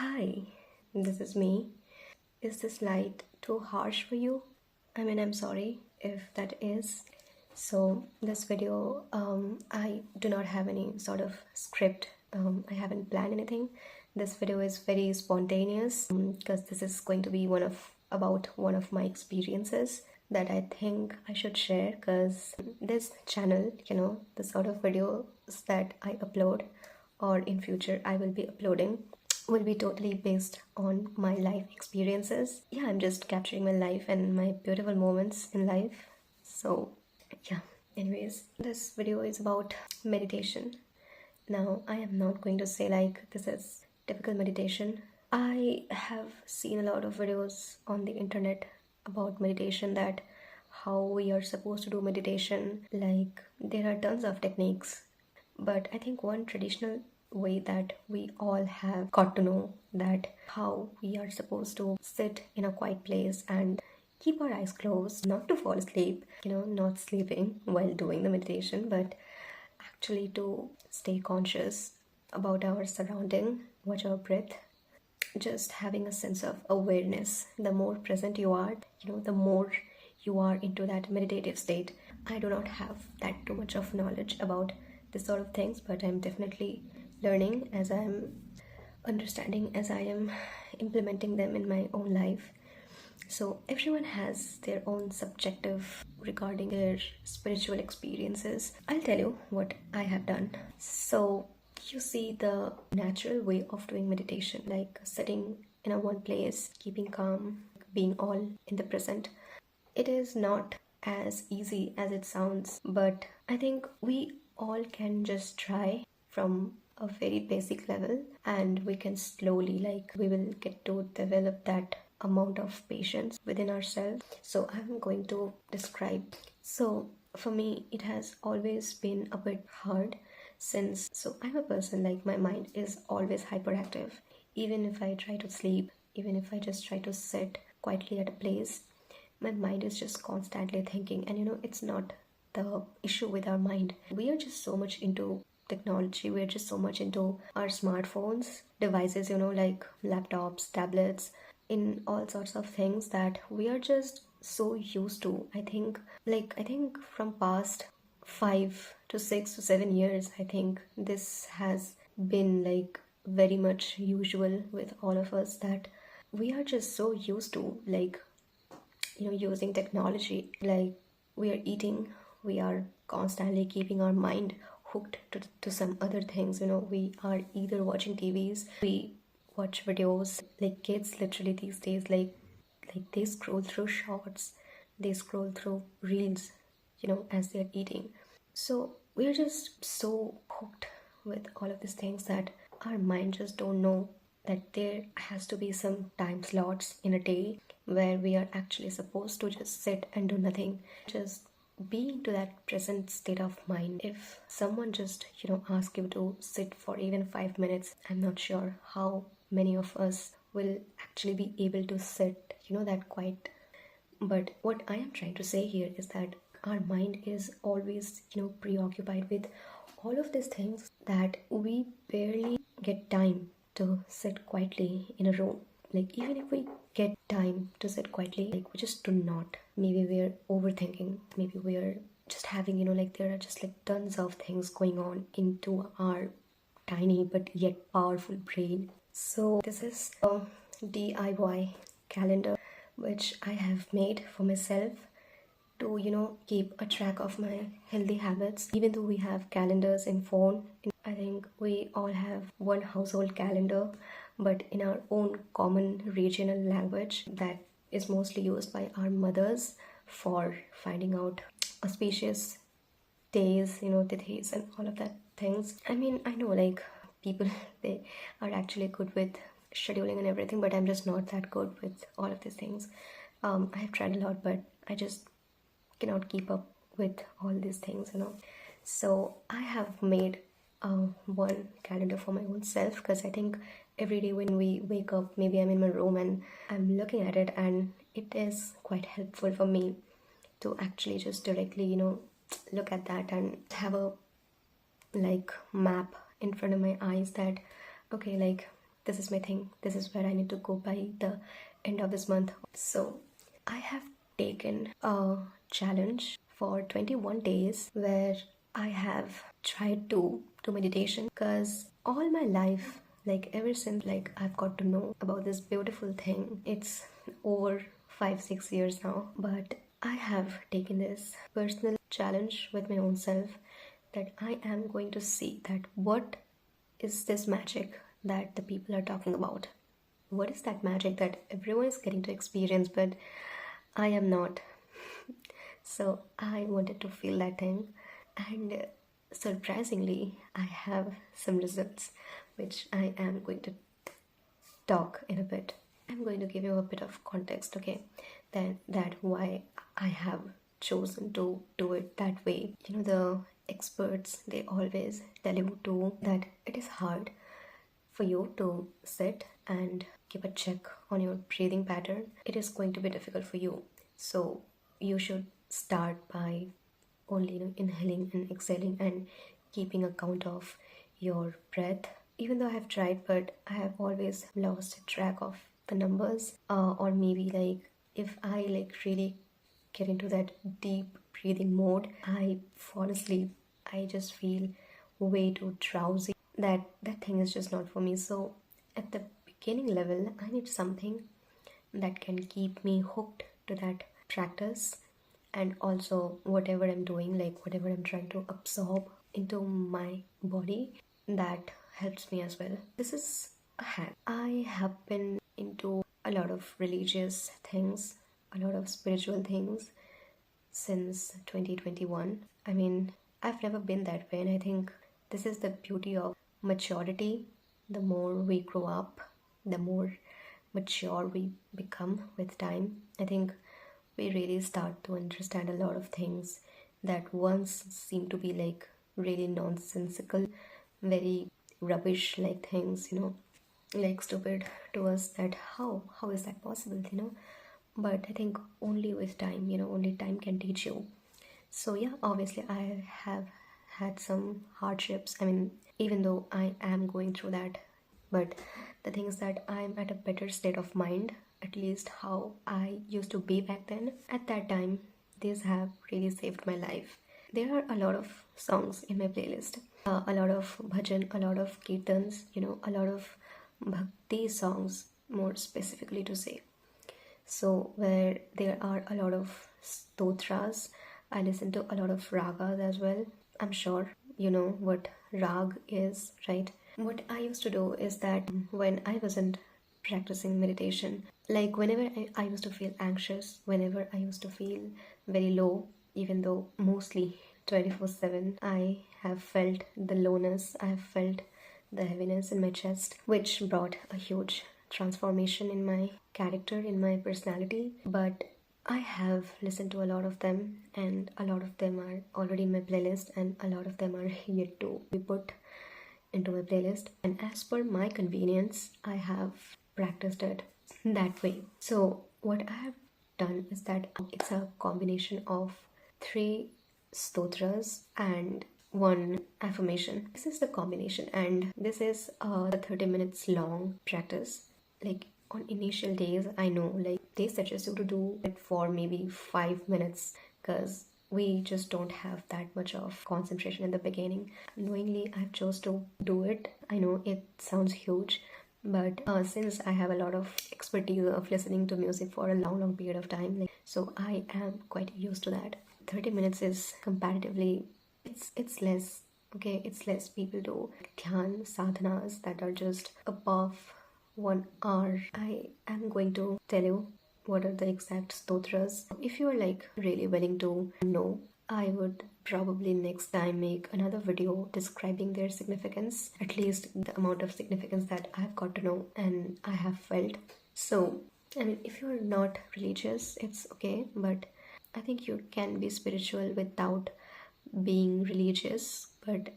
Hi, this is me. Is this light too harsh for you? I'm sorry if that is. So, this video, I do not have any sort of script. I haven't planned anything. This video is very spontaneous because this is going to be about one of my experiences that I think I should share because this channel, the sort of videos that I upload or in future I will be uploading will be totally based on my life experiences. Yeah, I'm just capturing my life and my beautiful moments in life. So, yeah, anyways, this video is about meditation. Now, I am not going to say like this is typical meditation. I have seen a lot of videos on the internet about meditation, that how we are supposed to do meditation. Like, there are tons of techniques, but I think one traditional way that we all have got to know that how we are supposed to sit in a quiet place and keep our eyes closed, not to fall asleep, not sleeping while doing the meditation, but actually to stay conscious about our surrounding, watch our breath, just having a sense of awareness. The more present you are, the more you are into that meditative state. I do not have that too much of knowledge about this sort of things, but I'm definitely learning as I'm understanding, as I am implementing them in my own life. So everyone has their own subjective regarding their spiritual experiences. I'll tell you what I have done. So you see, the natural way of doing meditation, like sitting in a one place, keeping calm, being all in the present, it is not as easy as it sounds, but I think we all can just try from a very basic level, and we can slowly, like, we will get to develop that amount of patience within ourselves. So I'm going to describe. So for me, it has always been a bit hard, since I'm a person, like, my mind is always hyperactive. Even if I try to sleep, even if I just try to sit quietly at a place, my mind is just constantly thinking. And it's not the issue with our mind. We are just so much into technology. We're just so much into our smartphones, devices, like laptops, tablets, in all sorts of things, that we are just so used to. I think from past 5 to 6 to 7 years, I think this has been like very much usual with all of us, that we are just so used to, like, using technology. Like, we are eating, we are constantly keeping our mind hooked to some other things. We are either watching TVs, we watch videos, like kids literally these days, like they scroll through shorts, they scroll through reels, as they're eating. So we're just so hooked with all of these things that our mind just don't know that there has to be some time slots in a day where we are actually supposed to just sit and do nothing, just be into that present state of mind. If someone just ask you to sit for even 5 minutes, I'm not sure how many of us will actually be able to sit that quiet. But what I am trying to say here is that our mind is always, preoccupied with all of these things, that we barely get time to sit quietly in a room. Like, even if we get time to sit quietly, like, we just do not. Maybe we're overthinking. Maybe we're just having, like, there are just like tons of things going on into our tiny but yet powerful brain. So this is a DIY calendar which I have made for myself to keep a track of my healthy habits. Even though we have calendars in phone, I think we all have one household calendar, but in our own common regional language that is mostly used by our mothers for finding out auspicious days, tithis and all of that things. I know, like, people they are actually good with scheduling and everything, but I'm just not that good with all of these things. I have tried a lot, but I just cannot keep up with all these things. So I have made one calendar for my own self, because I think every day when we wake up, maybe I'm in my room and I'm looking at it, and it is quite helpful for me to actually just directly look at that and have a like map in front of my eyes, that okay, like, this is my thing. This is where I need to go by the end of this month. So I have taken a challenge for 21 days where I have tried to do meditation, because all my life, like ever since like I've got to know about this beautiful thing, it's over 5-6 years now, but I have taken this personal challenge with my own self that I am going to see that what is this magic that the people are talking about. What is that magic that everyone is getting to experience, but I am not? So I wanted to feel that thing, and surprisingly, I have some results which I am going to talk in a bit. I'm going to give you a bit of context, okay? Then that why I have chosen to do it that way. You know, the experts, they always tell you to that it is hard for you to sit and keep a check on your breathing pattern. It is going to be difficult for you. So you should start by only inhaling and exhaling and keeping account of your breath. Even though I have tried, but I have always lost track of the numbers. Or maybe like if I like really get into that deep breathing mode, I fall asleep. I just feel way too drowsy. That thing is just not for me. So at the beginning level, I need something that can keep me hooked to that practice, and also whatever I'm doing, like whatever I'm trying to absorb into my body, that helps me as well. This is a hack. I have been into a lot of religious things, a lot of spiritual things since 2021. I mean, I've never been that way, and I think this is the beauty of maturity. The more we grow up, the more mature we become with time. I think we really start to understand a lot of things that once seemed to be like really nonsensical, very rubbish like things, like stupid to us, that how is that possible, but I think only with time, only time can teach you. So yeah, obviously I have had some hardships. I mean, even though I am going through that, but the thing is that I'm at a better state of mind, at least how I used to be back then. At that time, these have really saved my life. There are a lot of songs in my playlist, a lot of bhajan, a lot of kirtans, a lot of bhakti songs, more specifically to say. So where there are a lot of stotras, I listen to a lot of ragas as well. I'm sure you know what rag is, right? What I used to do is that when I wasn't practicing meditation, like whenever I used to feel anxious, whenever I used to feel very low, even though mostly 24/7 I have felt the lowness, I have felt the heaviness in my chest, which brought a huge transformation in my character, in my personality. But I have listened to a lot of them, and a lot of them are already in my playlist, and a lot of them are yet to be put into my playlist. And as per my convenience, I have practiced it that way. So, what I have done is that it's a combination of 3 stotras and 1 affirmation. This is the combination, and this is a 30 minutes long practice. Like on initial days, I know like they suggest you to do it for maybe 5 minutes, because we just don't have that much of concentration in the beginning. Knowingly, I've chose to do it. I know it sounds huge, but since I have a lot of expertise of listening to music for a long period of time, so I am quite used to that. 30 minutes is comparatively, it's less, okay? It's less. People do dhyan sadhanas that are just above 1 hour. I am going to tell you what are the exact stotras. If you are like really willing to know, I would probably next time make another video describing their significance, at least the amount of significance that I've got to know and I have felt. So, I mean, if you're not religious, it's okay, but I think you can be spiritual without being religious. But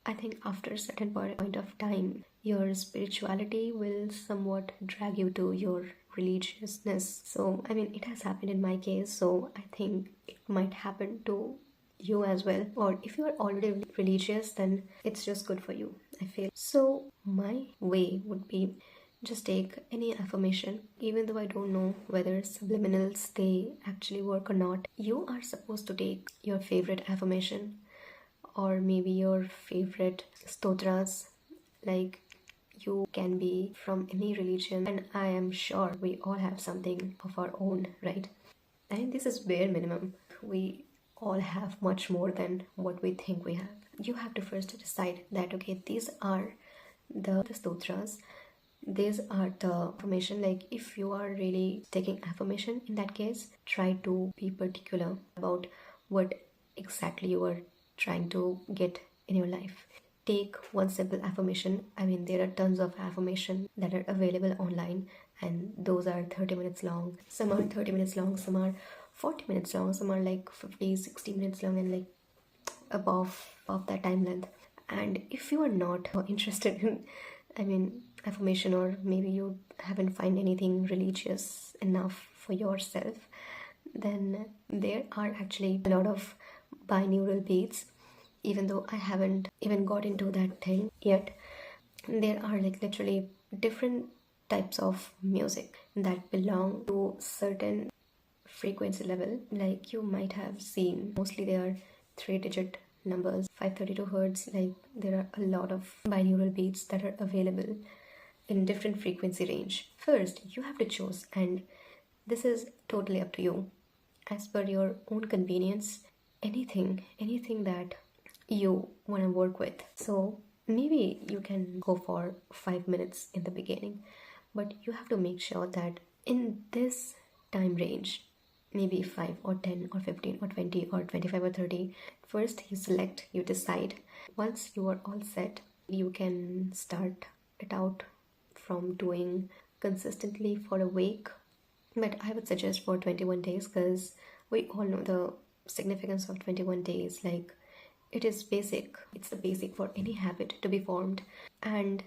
I think after a certain point of time, your spirituality will somewhat drag you to your religiousness. So, I mean, it has happened in my case, so I think it might happen to you as well. Or if you are already religious, then it's just good for you, I feel. So, my way would be just take any affirmation. Even though I don't know whether subliminals they actually work or not, you are supposed to take your favorite affirmation or maybe your favorite stotras. Like, you can be from any religion, and I am sure we all have something of our own, right? And this is bare minimum. We all have much more than what we think we have. You have to first decide that okay, these are the stotras, these are the affirmation. Like, if you are really taking affirmation, in that case try to be particular about what exactly you are trying to get in your life. Take one simple affirmation. I mean, there are tons of affirmation that are available online, and those are 30 minutes long. Some are 30 minutes long, some are 40 minutes long, some are like 50, 60 minutes long, and like above of that time length. And if you are not interested in, I mean, affirmation, or maybe you haven't find anything religious enough for yourself, then there are actually a lot of binaural beats. Even though I haven't even got into that thing yet, there are like literally different types of music that belong to certain frequency level. Like, you might have seen, mostly they are 3-digit numbers, 532 hertz. Like, there are a lot of binaural beats that are available in different frequency range. First you have to choose, and this is totally up to you, as per your own convenience, anything that you want to work with. So maybe you can go for 5 minutes in the beginning, but you have to make sure that in this time range, maybe 5 or 10 or 15 or 20 or 25 or 30, first you select, you decide. Once you are all set, you can start it out from doing consistently for a week. But I would suggest for 21 days, because we all know the significance of 21 days. Like, it is basic, it's the basic for any habit to be formed. And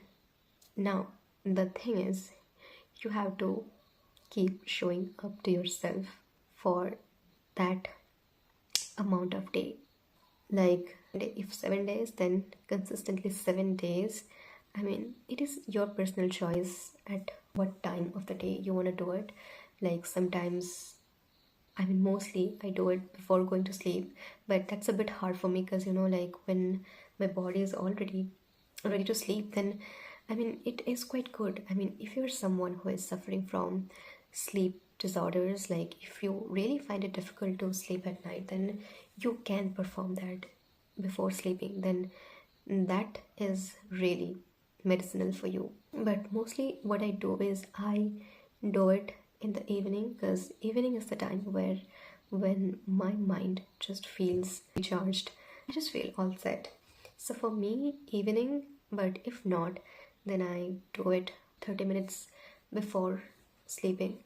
now the thing is, you have to keep showing up to yourself for that amount of day. Like, if 7 days, then consistently 7 days. I mean, it is your personal choice at what time of the day you want to do it. Like, sometimes, I mean, mostly I do it before going to sleep, but that's a bit hard for me because, like, when my body is already ready to sleep, then I mean, it is quite good. I mean, if you're someone who is suffering from sleep disorders, like if you really find it difficult to sleep at night, then you can perform that before sleeping. Then that is really medicinal for you. But mostly what I do is I do it in the evening, because evening is the time where when my mind just feels recharged, I just feel all set. So for me, evening. But if not, then I do it 30 minutes before sleeping.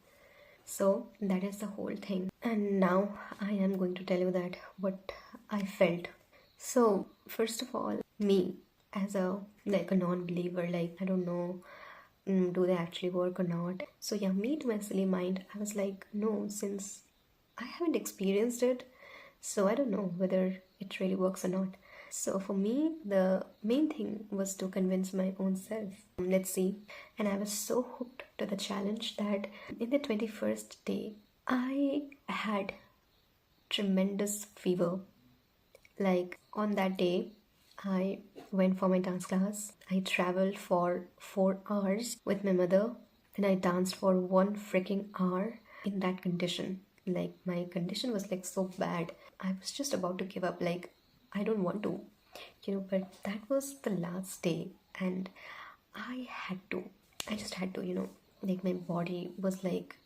So that is the whole thing. And now I am going to tell you that what I felt. So first of all, me as a like a non-believer, like I don't know, do they actually work or not? So yeah, me to my silly mind, I was like, no, since I haven't experienced it, so I don't know whether it really works or not. So for me, the main thing was to convince my own self. Let's see. And I was so hooked to the challenge that in the 21st day, I had tremendous fever. Like, on that day, I went for my dance class. I traveled for 4 hours with my mother. Then I danced for 1 freaking hour in that condition. Like, my condition was like so bad. I was just about to give up. Like, I don't want to, but that was the last day, and I had to. I just had to, like my body was like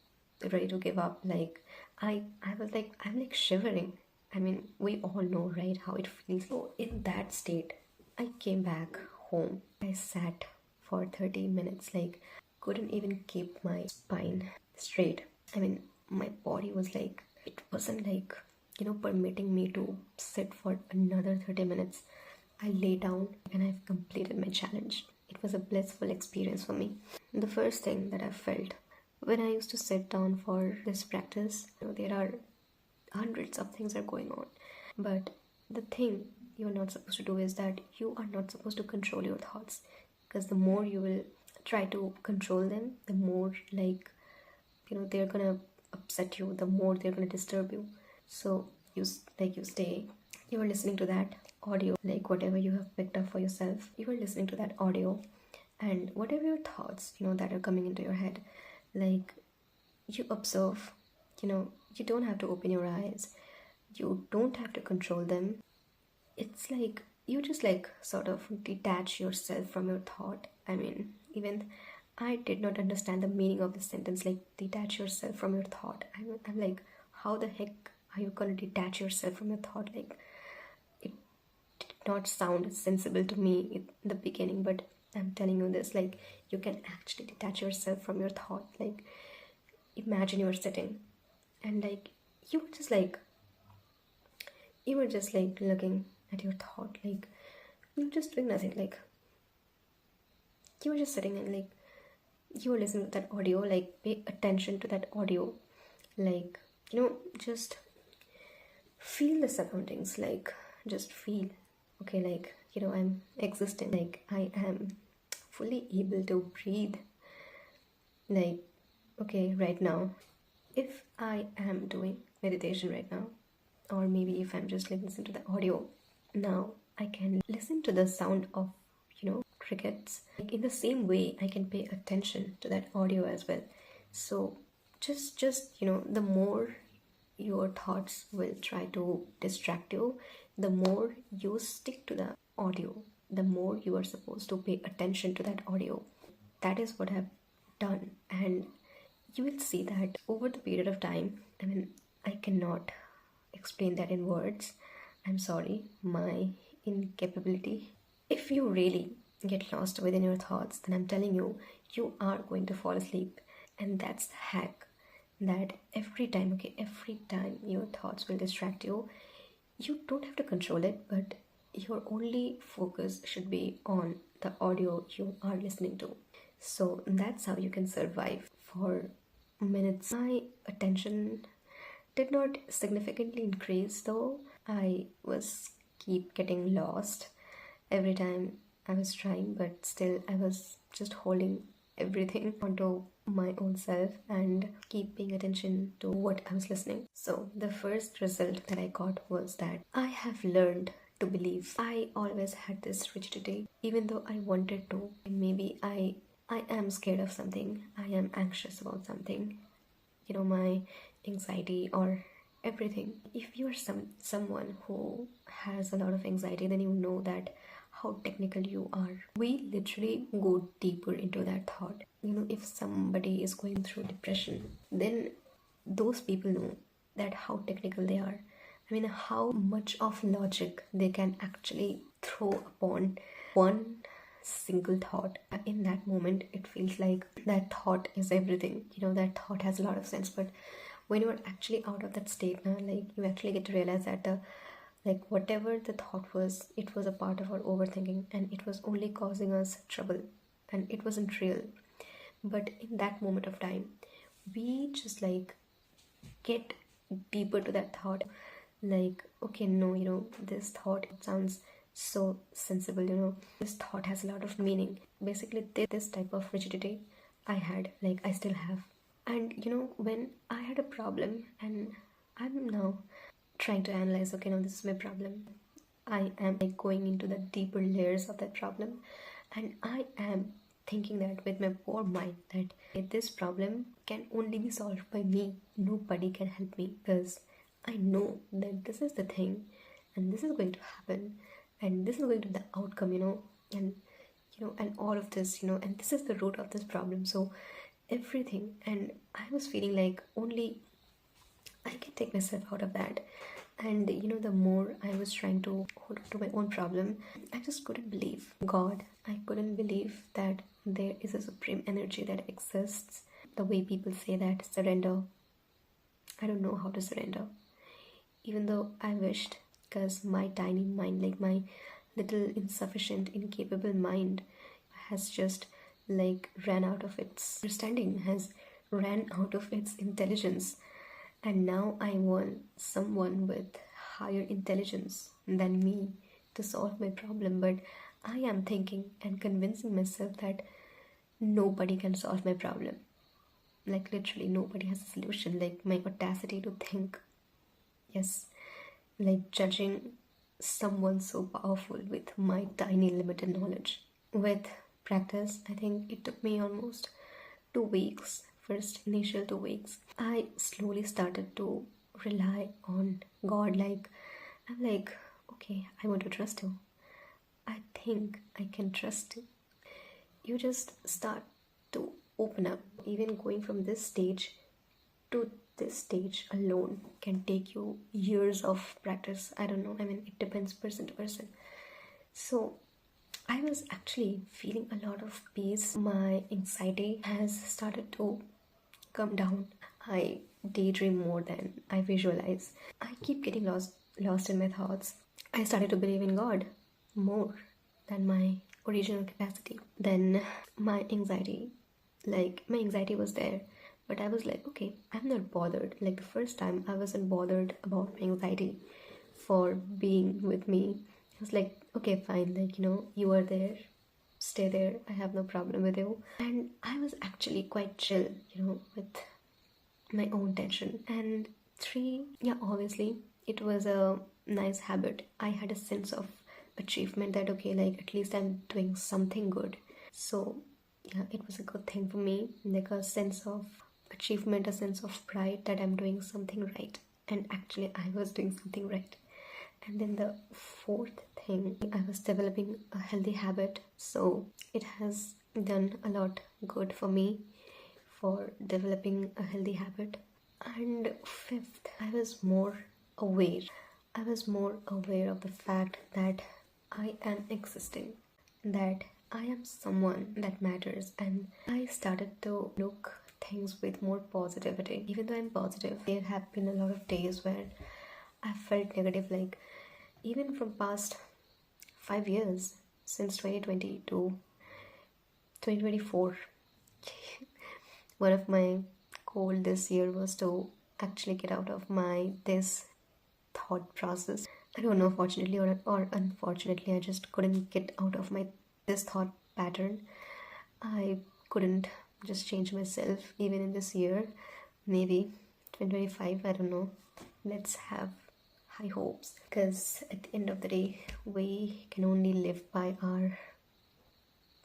ready to give up. Like, I was like, I'm like shivering. I mean, we all know, right, how it feels. So in that state, I came back home. I sat for 30 minutes, like couldn't even keep my spine straight. I mean, my body was like, it wasn't like, permitting me to sit for another 30 minutes. I lay down and I've completed my challenge. It was a blissful experience for me. The first thing that I felt when I used to sit down for this practice, there are hundreds of things are going on. But the thing you're not supposed to do is that you are not supposed to control your thoughts, because the more you will try to control them, the more like, they're gonna upset you, the more they're gonna disturb you. So you stay, you're listening to that audio, like whatever you have picked up for yourself, you are listening to that audio, and whatever your thoughts, that are coming into your head, like you observe. You don't have to open your eyes, you don't have to control them. It's like you just like sort of detach yourself from your thought. I mean, even I did not understand the meaning of this sentence, like detach yourself from your thought. I'm like, how the heck are you gonna detach yourself from your thought? Like, it did not sound sensible to me in the beginning, but I'm telling you this, like, you can actually detach yourself from your thought. Like, imagine you were sitting and like you were just like looking at your thought, like you were just doing nothing, like you were just sitting and like you were listening to that audio, like pay attention to that audio, like just feel the surroundings, like just feel, okay, like I'm existing, like I am fully able to breathe, like okay, right now, if I am doing meditation right now, or maybe if I'm just listening to the audio now, I can listen to the sound of crickets. Like in the same way, I can pay attention to that audio as well. So just the more your thoughts will try to distract you, the more you stick to the audio, the more you are supposed to pay attention to that audio. That is what I've done, and you will see that over the period of time. I mean, I cannot explain that in words. I'm sorry, my incapability. If you really get lost within your thoughts, then I'm telling you, you are going to fall asleep. And that's the hack, that every time, okay, every time your thoughts will distract you, you don't have to control it, but your only focus should be on the audio you are listening to. So that's how you can survive for minutes. My attention did not significantly increase though. I was keep getting lost every time I was trying, but still I was just holding everything onto my own self and keep paying attention to what I was listening. So the first result that I got was that I have learned to believe. I always had this rigidity, even though I wanted to. Maybe I am scared of something, I am anxious about something, my anxiety or everything. If you are someone who has a lot of anxiety, then you know that how technical you are. We literally go deeper into that thought. If somebody is going through depression, then those people know that how technical they are. I mean, how much of logic they can actually throw upon one single thought. In that moment, it feels like that thought is everything. That thought has a lot of sense. But when you are actually out of that state now, like you actually get to realize that like whatever the thought was, it was a part of our overthinking, and it was only causing us trouble, and it wasn't real. But in that moment of time, we just like get deeper to that thought, like okay, no, this thought, it sounds so sensible, this thought has a lot of meaning. Basically, this type of rigidity I had, like I still have. And when I had a problem, and I'm now trying to analyze, okay, now this is my problem, I am like going into the deeper layers of that problem, and I am thinking that with my poor mind that this problem can only be solved by me. Nobody can help me, because I know that this is the thing, and this is going to happen, and this is going to be the outcome, and and all of this, and this is the root of this problem. So everything, and I was feeling like only I can take myself out of that. And the more I was trying to hold on to my own problem, I just couldn't believe God. I couldn't believe that there is a supreme energy that exists. The way people say that surrender, I don't know how to surrender. Even though I wished, because my tiny mind, like my little insufficient, incapable mind, has just like ran out of its understanding, has ran out of its intelligence. And now I want someone with higher intelligence than me to solve my problem. But I am thinking and convincing myself that nobody can solve my problem. Like literally nobody has a solution. Like my audacity to think, yes, like judging someone so powerful with my tiny limited knowledge. With practice, I think it took me almost 2 weeks, first initial 2 weeks. I slowly started to rely on God. Like, I'm like, okay, I want to trust you. I think I can trust you. You just start to open up. Even going from this stage to this stage alone can take you years of practice. I don't know. I mean, it depends person to person. So I was actually feeling a lot of peace. My anxiety has started to come down. I daydream more than I visualize. I keep getting lost in my thoughts. I started to believe in God more than my original capacity. Then my anxiety was there, but I was like, okay, I'm not bothered. Like the first time I wasn't bothered about my anxiety for being with me. I was like, okay, fine, like, you are there, stay there, I have no problem with you. And I was actually quite chill, with my own tension. And three, yeah, obviously it was a nice habit. I had a sense of achievement that, okay, like at least I'm doing something good. So yeah, it was a good thing for me, like a sense of achievement, a sense of pride that I'm doing something right. And actually I was doing something right. And then the fourth thing, I was developing a healthy habit. So it has done a lot good for me for developing a healthy habit. And fifth, I was more aware. I was more aware of the fact that I am existing, that I am someone that matters, and I started to look things with more positivity. Even though I'm positive, there have been a lot of days where I felt negative, like even from past 5 years, since 2020 to 2024. One of my goal this year was to actually get out of my this thought process. I don't know, fortunately or unfortunately, I just couldn't get out of my this thought pattern. I couldn't just change myself even in this year. Maybe 2025, I don't know. Let's have high hopes, because at the end of the day, we can only live by our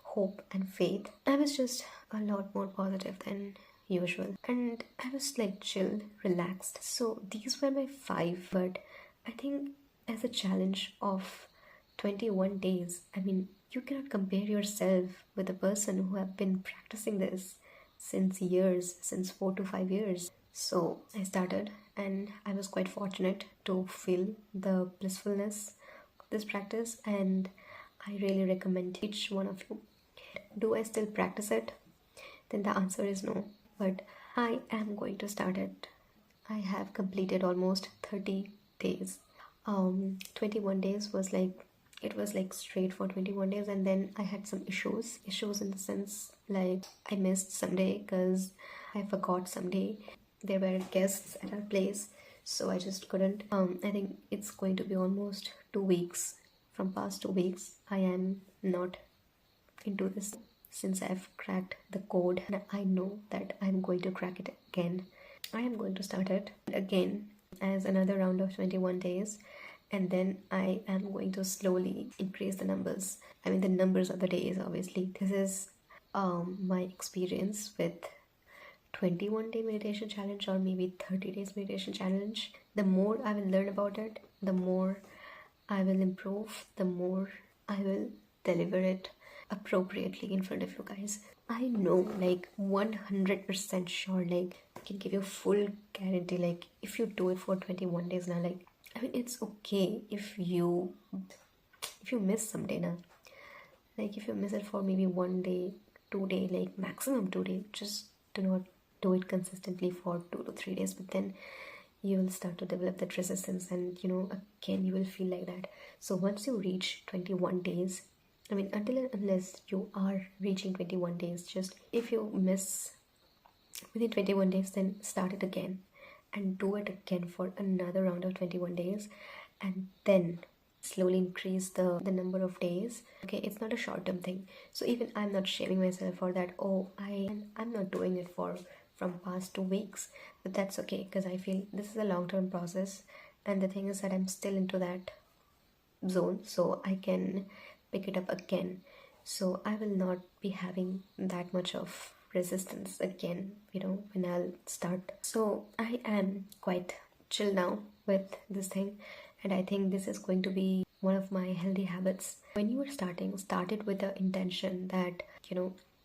hope and faith. I was just a lot more positive than usual, and I was like chill, relaxed. So these were my five, but I think as a challenge of 21 days, I mean, you cannot compare yourself with a person who have been practicing this since years, since 4 to 5 years. So I started, and I was quite fortunate to feel the blissfulness of this practice, and I really recommend each one of you. Do I still practice it? Then the answer is no, but I am going to start it. I have completed almost 30 days. 21 days was like, it was like straight for 21 days, and then I had some issues in the sense like I missed some day because I forgot some day. There were guests at our place, so I just couldn't. I think it's going to be almost 2 weeks. From past 2 weeks, I am not into this. Since I've cracked the code, and I know that I'm going to crack it again. I am going to start it again as another round of 21 days, and then I am going to slowly increase the numbers. I mean, the numbers of the days, obviously. This is my experience with 21-day meditation challenge, or maybe 30 days meditation challenge. The more I will learn about it, the more I will improve, the more I will deliver it appropriately in front of you guys. I know, like 100% sure, like I can give you full guarantee, like if you do it for 21 days now, like I mean, it's okay if you miss some day now. Like if you miss it for maybe 1 day, 2 day, like maximum 2 day, just do not do it consistently for 2 to 3 days, but then you will start to develop that resistance, and again you will feel like that. So once you reach 21 days, I mean, until and unless you are reaching 21 days, just if you miss within 21 days, then start it again and do it again for another round of 21 days, and then slowly increase the number of days. Okay, it's not a short-term thing. So even I'm not shaming myself for that. Oh, I'm not doing it for from past 2 weeks, but that's okay because I feel this is a long-term process, and the thing is that I'm still into that zone, so I can pick it up again. So I will not be having that much of resistance again, when I'll start. So I am quite chill now with this thing, and I think this is going to be one of my healthy habits. When you were starting, started with the intention that,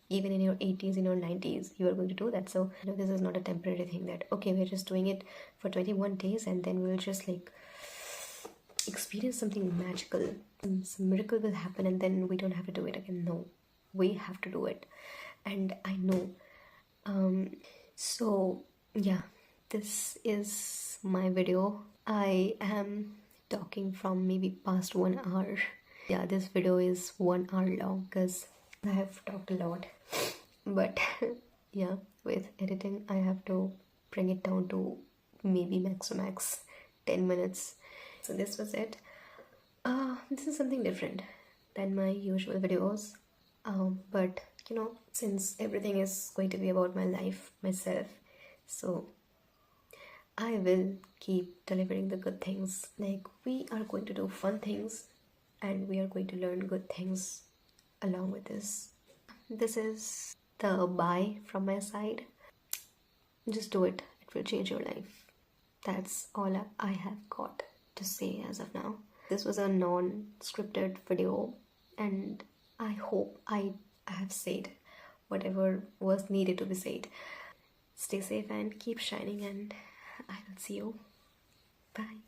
even in your 80s, in your 90s, you are going to do that. So, this is not a temporary thing that, okay, we're just doing it for 21 days and then we'll just like experience something magical. Some miracle will happen and then we don't have to do it again. No, we have to do it. And I know. So, yeah, this is my video. I am talking from maybe past 1 hour. Yeah, this video is 1 hour long because I have talked a lot. But yeah, with editing, I have to bring it down to maybe max to max 10 minutes. So this was it. This is something different than my usual videos. But since everything is going to be about my life, myself, so I will keep delivering the good things. Like, we are going to do fun things and we are going to learn good things along with this. This is the bye from my side. Just do it, it will change your life. That's all I have got to say as of now. This was a non-scripted video, and I hope I have said whatever was needed to be said. Stay safe and keep shining, and I will see you. Bye.